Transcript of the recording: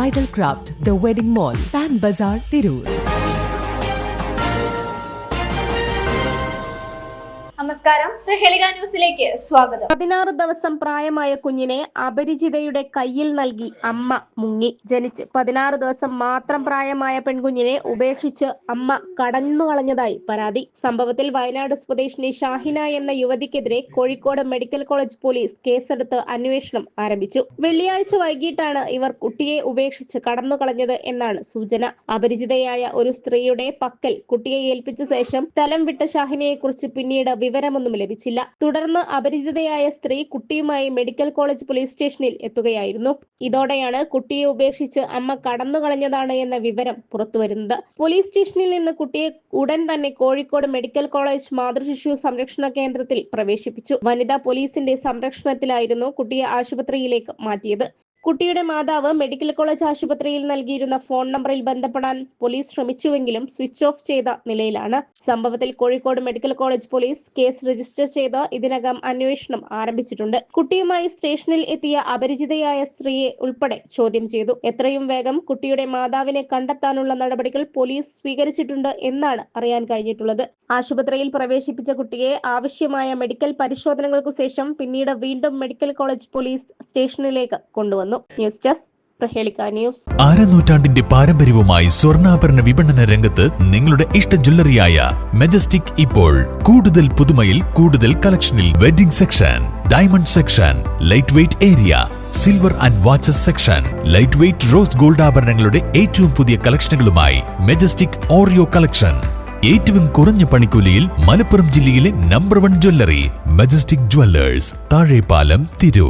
Bridal Craft, The Wedding Mall, Pan Bazaar, Tirur. നമസ്കാരം, പ്രഹേളിക ന്യൂസിലേക്ക് സ്വാഗതം. 16 ദിവസം പ്രായമായ കുഞ്ഞിനെ അപരിചിതയുടെ കയ്യിൽ നൽകി അമ്മ മുങ്ങി. ജനിച്ച് 16 ദിവസം മാത്രം പ്രായമായ പെൺകുഞ്ഞിനെ ഉപേക്ഷിച്ച് അമ്മ കടന്നുകളഞ്ഞതായി പരാതി. സംഭവത്തിൽ വയനാട് സ്വദേശിനി ഷാഹിന എന്ന യുവതിക്കെതിരെ കോഴിക്കോട് മെഡിക്കൽ കോളേജ് പോലീസ് കേസെടുത്ത് അന്വേഷണം ആരംഭിച്ചു. വെള്ളിയാഴ്ച വൈകിട്ടാണ് ഇവർ കുട്ടിയെ ഉപേക്ഷിച്ച് കടന്നുകളഞ്ഞത് എന്നാണ് സൂചന. അപരിചിതയായ ഒരു സ്ത്രീയുടെ പക്കൽ കുട്ടിയെ ഏൽപ്പിച്ച ശേഷം സ്ഥലം വിട്ട ഷാഹിനയെക്കുറിച്ച് പിന്നീട് വിവരമൊന്നും ലഭിച്ചില്ല. തുടർന്ന് അപരിചിതയായ സ്ത്രീ കുട്ടിയുമായി മെഡിക്കൽ കോളേജ് പോലീസ് സ്റ്റേഷനിൽ എത്തുകയായിരുന്നു. ഇതോടെയാണ് കുട്ടിയെ ഉപേക്ഷിച്ച് അമ്മ കടന്നുകളഞ്ഞതാണ് എന്ന വിവരം പുറത്തുവരുന്നത്. പോലീസ് സ്റ്റേഷനിൽ നിന്ന് കുട്ടിയെ ഉടൻ തന്നെ കോഴിക്കോട് മെഡിക്കൽ കോളേജ് മാതൃശിശു സംരക്ഷണ കേന്ദ്രത്തിൽ പ്രവേശിപ്പിച്ചു. വനിതാ പോലീസിന്റെ സംരക്ഷണത്തിലായിരുന്നു കുട്ടിയെ ആശുപത്രിയിലേക്ക് മാറ്റിയത്. കുട്ടിയുടെ മാതാവ് മെഡിക്കൽ കോളേജ് ആശുപത്രിയിൽ നൽകിയിരുന്ന ഫോൺ നമ്പറിൽ ബന്ധപ്പെടാൻ പോലീസ് ശ്രമിച്ചുവെങ്കിലും സ്വിച്ച് ഓഫ് ചെയ്ത നിലയിലാണ്. സംഭവത്തിൽ Kozhikode medical college police case register ചെയ്ത് ഇതിനകം അന്വേഷണം ആരംഭിച്ചിട്ടുണ്ട്. കുട്ടിയുമായി സ്റ്റേഷനിൽ എത്തിയ അപരിചിതയായ സ്ത്രീയെ ഉൾപ്പെടെ ചോദ്യം ചെയ്തു. എത്രയും വേഗം കുട്ടിയുടെ മാതാവിനെ കണ്ടെത്താനുള്ള നടപടികൾ പോലീസ് സ്വീകരിച്ചിട്ടുണ്ട് എന്നാണ് അറിയാൻ കഴിഞ്ഞിട്ടുള്ളത്. ആശുപത്രിയിൽ പ്രവേശിപ്പിച്ച കുട്ടിയെ ആവശ്യമായ മെഡിക്കൽ പരിശോധനകൾക്കു ശേഷം പിന്നീട് വീണ്ടും മെഡിക്കൽ കോളേജ് പോലീസ് സ്റ്റേഷനിലേക്ക് കൊണ്ടുവന്നു. ന്യൂസ് ഡെസ്ക് പ്രഹേളിക ന്യൂസ്. നൂറ്റാണ്ടിന്റെ പാരമ്പര്യവുമായി സ്വർണ്ണാഭരണ വിപണന രംഗത്ത് നിങ്ങളുടെ ഇഷ്ട ജ്വല്ലറിയായ മെജസ്റ്റിക് ഇപ്പോൾ കൂടുതൽ പുതുമയിൽ കൂടുതൽ കളക്ഷനിൽ wedding section, diamond section, light weight area, silver and watches section, light weight rose gold ആഭരണങ്ങളുടെ ഏറ്റവും പുതിയ കളക്ഷനുകളുമായി മെജസ്റ്റിക് ഓറിയോ കളക്ഷൻ. ഏറ്റവും കുറഞ്ഞ പണിക്കൂലിയിൽ മലപ്പുറം ജില്ലയിലെ number 1 jewellery majestic Jewellers, Thazhepalam, Tirur.